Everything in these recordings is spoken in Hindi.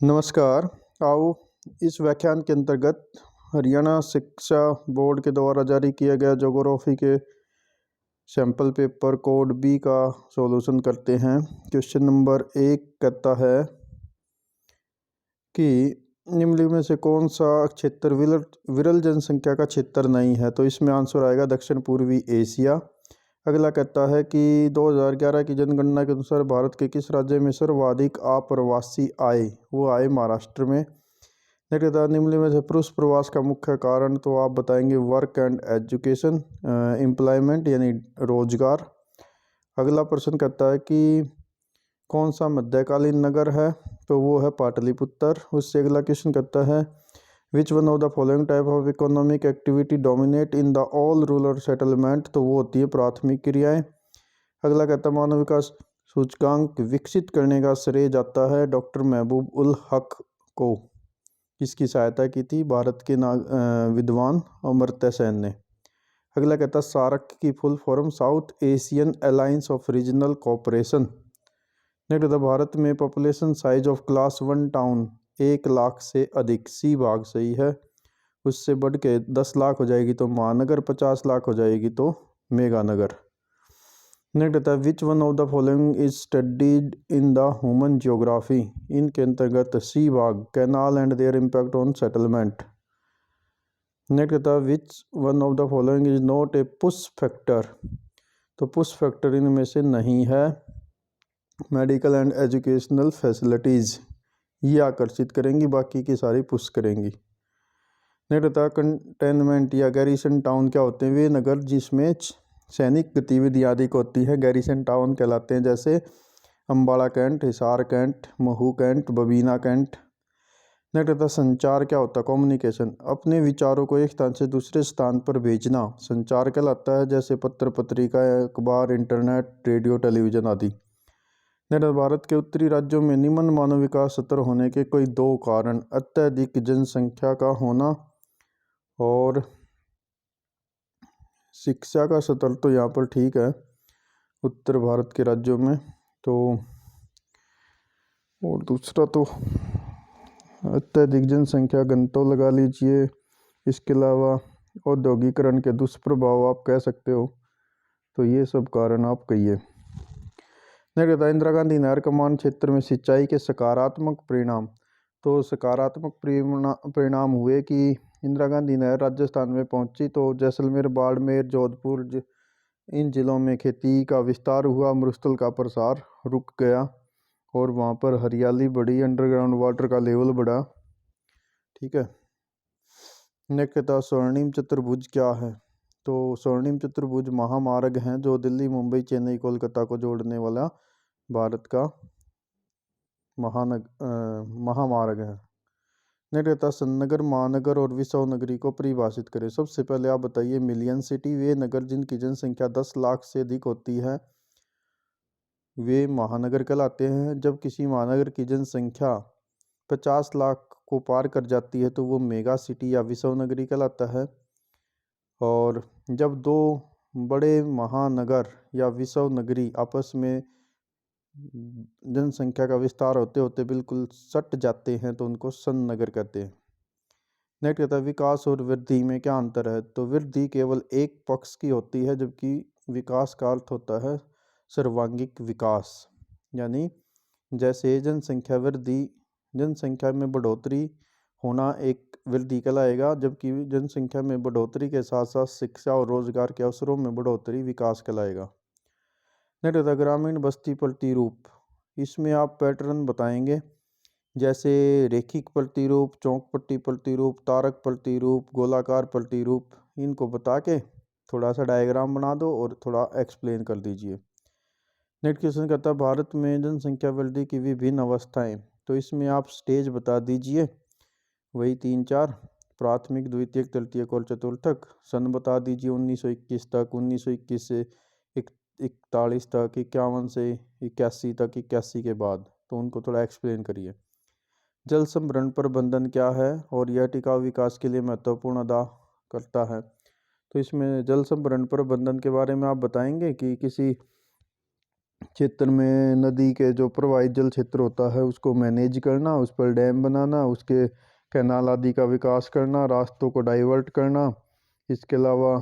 नमस्कार। आओ इस व्याख्यान के अंतर्गत हरियाणा शिक्षा बोर्ड के द्वारा जारी किया गया ज्योग्राफी के सैंपल पेपर कोड बी का सॉल्यूशन करते हैं। क्वेश्चन नंबर 1 कहता है कि निम्नलिखित में से कौन सा क्षेत्र विरल जनसंख्या का क्षेत्र नहीं है। तो इसमें आंसर आएगा दक्षिण पूर्वी एशिया। अगला कहता है कि 2011 की जनगणना के अनुसार भारत के किस राज्य में सर्वाधिक अप्रवासी आए। वो आए महाराष्ट्र में। नेक्स्ट निम्नलिखित में से पुरुष प्रवास का मुख्य कारण तो आप बताएंगे वर्क एंड एजुकेशन, एम्प्लॉयमेंट यानी रोजगार। अगला प्रश्न कहता है कि कौन सा मध्यकालीन नगर है। तो वो है पाटलिपुत्र। उससे अगला क्वेश्चन कहता है which one of the following type of economic activity dominate in the all rural settlement. तो वो होती है प्राथमिक क्रियाएं। अगला कहता है मानव विकास सूचकांक विकसित करने का श्रेय जाता है डॉक्टर महबूब उल हक को। किसकी सहायता की थी? भारत के विद्वान अमर्त्य सेन ने। अगला कहता है सार्क की full form south Asian alliance of regional cooperation. Next कहता भारत में population size of class 1 town 1 lakh से अधिक। सी भाग सही है। उससे बढ़ के 10 लाख हो जाएगी तो महानगर, 50 लाख हो जाएगी तो मेगानगर। नेक्स्ट कहता है which one of the following is studied in the human geography. इनके अंतर्गत सी भाग canal and there impact on settlement. Next कहता है which one of the following is not a push factor. तो पुश फैक्टर इनमें से नहीं है। मेडिकल एंड एजुकेशनल फैसिलिटीज़ ये आकर्षित करेंगी, बाकी की सारी पुश करेंगी। नेक्स्ट कहता है कंटेनमेंट या गैरिसन टाउन क्या होते हैं? वे नगर जिसमें सैनिक गतिविधि अधिक होती है गैरिसन टाउन कहलाते हैं, जैसे Ambala cantt, Hisar cantt, Mhow cantt, Babina cantt. Next कहता है संचार क्या होता है? कम्युनिकेशन, अपने विचारों को एक स्थान से दूसरे स्थान पर भेजना संचार कहलाता है, जैसे पत्र पत्रिका, अखबार, इंटरनेट, रेडियो, टेलीविजन आदि। नेक्स्ट भारत के उत्तरी राज्यों में निम्न मानव विकास स्तर होने के कोई 2 कारण अत्यधिक जनसंख्या का होना और शिक्षा का स्तर। तो यहाँ पर ठीक है उत्तर भारत के राज्यों में। तो और दूसरा तो अत्यधिक जनसंख्या घनत्व लगा लीजिए। इसके अलावा औद्योगिकरण के दुष्प्रभाव आप कह सकते हो। तो ये सब कारण आप कहिए। नेक्स्ट इंदिरा गांधी नहर कमान क्षेत्र में सिंचाई के सकारात्मक परिणाम। तो सकारात्मक परिणाम हुए कि इंदिरा गांधी नहर राजस्थान में पहुंची तो जैसलमेर, बाड़मेर, जोधपुर इन जिलों में खेती का विस्तार हुआ, मरुस्थल का प्रसार रुक गया और वहाँ पर हरियाली बढ़ी, अंडरग्राउंड वाटर का लेवल बढ़ा। ठीक है। नेक्स्ट कहता स्वर्णिम चतुर्भुज क्या है। तो स्वर्णिम चतुर्भुज महामार्ग हैं जो दिल्ली, मुंबई, चेन्नई, कोलकाता को जोड़ने वाला भारत का महामार्ग है। नेक्स्ट कहता सन्नगर, महानगर और विश्व नगरी को परिभाषित करें। सबसे पहले आप बताइए मिलियन सिटी। वे नगर जिनकी जनसंख्या 10 लाख से अधिक होती है वे महानगर कहलाते हैं। जब किसी महानगर की जनसंख्या 50 लाख को पार कर जाती है तो वो मेगा सिटी या विश्व नगरी कहलाता है। और जब 2 बड़े महानगर या विश्व नगरी आपस में जनसंख्या का विस्तार होते होते बिल्कुल सट जाते हैं तो उनको सन्नगर कहते हैं। नेक्स्ट कहता है विकास और वृद्धि में क्या अंतर है। तो वृद्धि केवल एक पक्ष की होती है जबकि विकास का अर्थ होता है सर्वांगीण विकास। यानी जैसे जनसंख्या में बढ़ोतरी होना एक वृद्धि कहलाएगा, जबकि जनसंख्या में बढ़ोतरी के साथ साथ शिक्षा और रोजगार के अवसरों में बढ़ोतरी विकास कहलाएगा। नेक्स्ट ग्रामीण बस्ती प्रतिरूप। इसमें आप पैटर्न बताएंगे, जैसे रेखिक प्रतिरूप, चौंकपट्टी प्रतिरूप, तारक प्रतिरूप, गोलाकार प्रतिरूप। इनको बता के थोड़ा सा डायग्राम बना दो और थोड़ा एक्सप्लेन कर दीजिए। नेक्स्ट क्वेश्चन कहता है भारत में जनसंख्या वृद्धि की विभिन्न अवस्थाएं। तो इसमें आप स्टेज बता दीजिए, वही 3-4 प्राथमिक, द्वितीयक, तृतीयक और चतुर्थक। सन बता दीजिए 1921 तक, 1921 से 41 तक, 51 से 81 तक, 81 के बाद। तो उनको थोड़ा एक्सप्लेन करिए। जल संभरण प्रबंधन क्या है और यह टिकाऊ विकास के लिए महत्वपूर्ण अदा करता है। तो इसमें जल संभरण प्रबंधन के बारे में आप बताएंगे कि किसी क्षेत्र में नदी के जो प्रवाहित जल क्षेत्र होता है उसको मैनेज करना, उस पर डैम बनाना, उसके कैनाल आदि का विकास करना, रास्तों को डाइवर्ट करना। इसके अलावा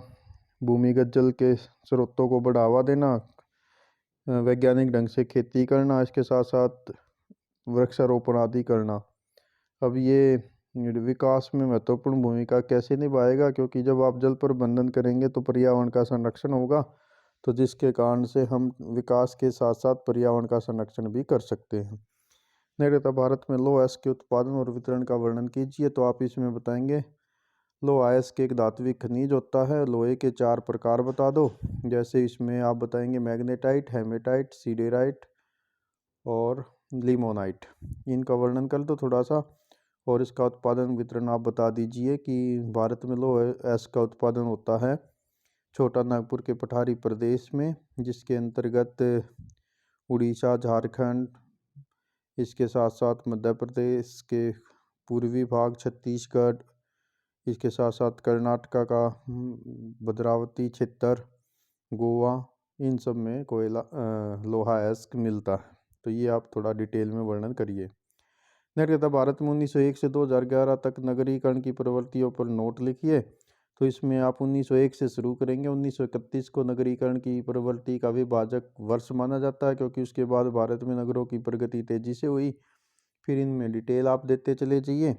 भूमिगत जल के स्रोतों को बढ़ावा देना, वैज्ञानिक ढंग से खेती करना, इसके साथ साथ वृक्षारोपण आदि करना। अब ये विकास में महत्वपूर्ण भूमिका कैसे निभाएगा, क्योंकि जब आप जल प्रबंधन करेंगे तो पर्यावरण का संरक्षण होगा, तो जिसके कारण से हम विकास के साथ साथ पर्यावरण का संरक्षण भी कर सकते हैं। नेता भारत में लौह अयस्क के उत्पादन और वितरण का वर्णन कीजिए। तो आप इसमें बताएंगे लौह अयस्क एक धात्विक खनिज होता है, लोहे के 4 प्रकार बता दो। जैसे इसमें आप बताएंगे मैग्नेटाइट, हेमेटाइट, सीडेराइट और लिमोनाइट। इनका वर्णन कर दो थोड़ा सा, और इसका उत्पादन वितरण आप बता दीजिए कि भारत में लौह अयस्क का उत्पादन होता है छोटा नागपुर के पठारी प्रदेश में, जिसके अंतर्गत उड़ीसा, झारखंड, इसके साथ साथ मध्य प्रदेश के पूर्वी भाग, छत्तीसगढ़, इसके साथ साथ कर्नाटका का भद्रावती क्षेत्र, गोवा, इन सब में कोयला लोहा अयस्क मिलता है। तो ये आप थोड़ा डिटेल में वर्णन करिए। नेता भारत में 1901 से 2011 तक नगरीकरण की प्रवृत्तियों पर नोट लिखिए। तो इसमें आप 1901 से शुरू करेंगे। 1931 को नगरीकरण की प्रवृत्ति का विभाजक वर्ष माना जाता है, क्योंकि उसके बाद भारत में नगरों की प्रगति तेजी से हुई। फिर इनमें डिटेल आप देते चले जाइए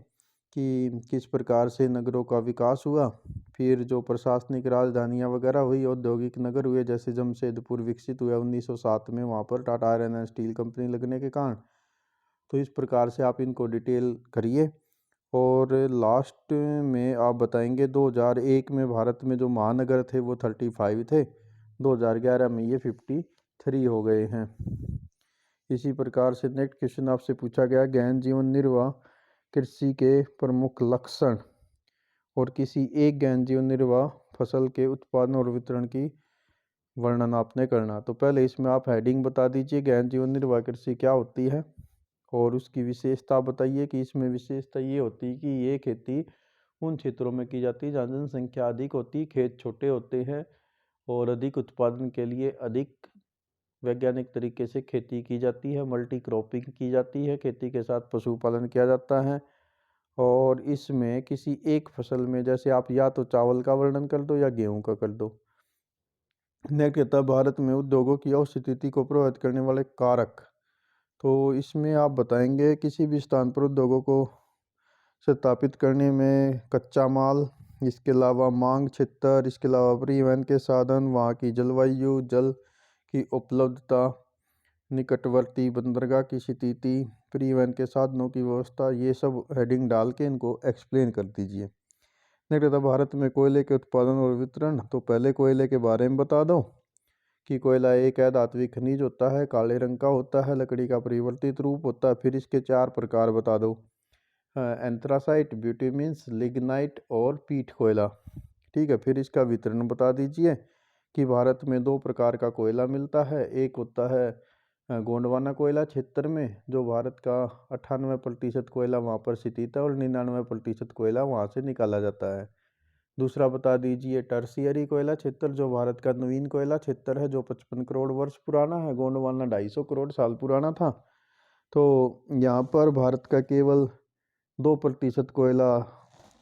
कि किस प्रकार से नगरों का विकास हुआ। फिर जो प्रशासनिक राजधानियाँ वगैरह हुई, औद्योगिक नगर हुए, जैसे जमशेदपुर विकसित हुआ 1907 में, वहाँ पर Tata iron and steel company लगने के कारण। तो इस प्रकार से आप इनको डिटेल करिए। और लास्ट में आप बताएंगे 2001 में भारत में जो महानगर थे वो 35 थे, 2011 में ये 53 हो गए हैं। इसी प्रकार से नेक्स्ट क्वेश्चन आपसे पूछा गया, गहन जीवन निर्वाह कृषि के प्रमुख लक्षण और किसी एक गहन जीवन निर्वाह फसल के उत्पादन और वितरण की वर्णन आपने करना। तो पहले इसमें आप हेडिंग बता दीजिए, गहन जीवन निर्वाह कृषि क्या होती है, और उसकी विशेषता बताइए कि इसमें विशेषता ये होती है कि ये खेती उन क्षेत्रों में की जाती है जहाँ जनसंख्या अधिक होती, खेत छोटे होते हैं और अधिक उत्पादन के लिए अधिक वैज्ञानिक तरीके से खेती की जाती है। मल्टी क्रॉपिंग की जाती है, खेती के साथ पशुपालन किया जाता है। और इसमें किसी एक फसल में, जैसे आप या तो चावल का वर्णन कर दो या गेहूं का कर दो। नेक्स्ट, भारत में उद्योगों की औस्थिति को प्रभावित करने वाले कारक। तो इसमें आप बताएंगे किसी भी स्थान पर उद्योगों को स्थापित करने में कच्चा माल, इसके अलावा मांग क्षेत्र, इसके अलावा परिवहन के साधन, वहाँ की जलवायु, जल की उपलब्धता, निकटवर्ती बंदरगाह की स्थिति, परिवहन के साधनों की व्यवस्था, ये सब हेडिंग डाल के इनको एक्सप्लेन कर दीजिए। नेक्स्ट, भारत में कोयले के उत्पादन और वितरण। तो पहले कोयले के बारे में बता दो कि कोयला एक अधात्विक खनिज होता है, काले रंग का होता है, लकड़ी का परिवर्तित रूप होता है। फिर इसके 4 प्रकार बता दो, एंथ्रासाइट, ब्यूटेमिन्स, लिग्नाइट और पीट कोयला। ठीक है, फिर इसका वितरण बता दीजिए कि भारत में 2 प्रकार का कोयला मिलता है। एक होता है गोंडवाना कोयला क्षेत्र में, जो भारत का 98% कोयला वहाँ पर स्थित है और 99% कोयला वहाँ से निकाला जाता है। दूसरा बता दीजिए टर्शियरी कोयला क्षेत्र, जो भारत का नवीन कोयला क्षेत्र है, जो 55 करोड़ वर्ष पुराना है। गोंडवाना 250 करोड़ साल पुराना था। तो यहाँ पर भारत का केवल 2% कोयला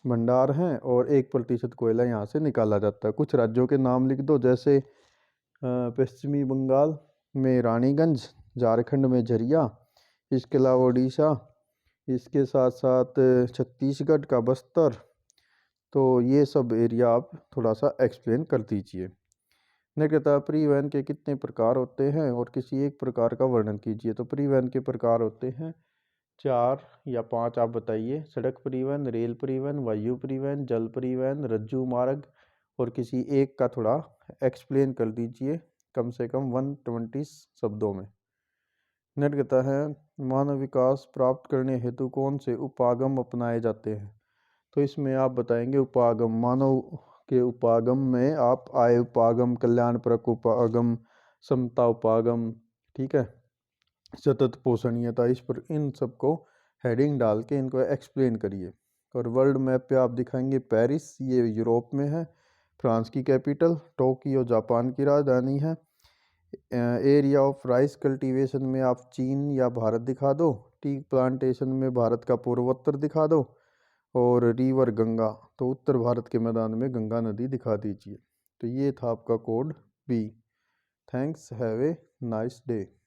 भंडार हैं और 1% कोयला यहाँ से निकाला जाता है। कुछ राज्यों के नाम लिख दो, जैसे पश्चिमी बंगाल में रानीगंज, झारखंड में झरिया, इसके अलावा उड़ीसा, इसके साथ साथ छत्तीसगढ़ का बस्तर। तो ये सब एरिया आप थोड़ा सा एक्सप्लेन कर दीजिए। नेक्स्ट, परिवहन के कितने प्रकार होते हैं और किसी एक प्रकार का वर्णन कीजिए। तो परिवहन के प्रकार होते हैं 4 या 5, आप बताइए। सड़क परिवहन, रेल परिवहन, वायु परिवहन, जल परिवहन, रज्जू मार्ग, और किसी एक का थोड़ा एक्सप्लेन कर दीजिए कम से कम 120 शब्दों में। नेट कहता है मानव विकास प्राप्त करने हेतु कौन से उपागम अपनाए जाते हैं। तो इसमें आप बताएंगे उपागम, मानव के उपागम में आप आय उपागम, कल्याणपरक उपागम, समता उपागम, ठीक है, सतत पोषणीयता, इस पर इन सबको हेडिंग डाल के इनको एक्सप्लेन करिए। और वर्ल्ड मैप पे आप दिखाएंगे पेरिस, ये यूरोप में है, फ्रांस की कैपिटल, टोक्यो जापान की राजधानी है, एरिया ऑफ राइस कल्टीवेशन में आप चीन या भारत दिखा दो, टी प्लांटेशन में भारत का पूर्वोत्तर दिखा दो, और रिवर गंगा तो उत्तर भारत के मैदान में गंगा नदी दिखा दीजिए। तो ये था आपका code B. Thanks, have a nice day.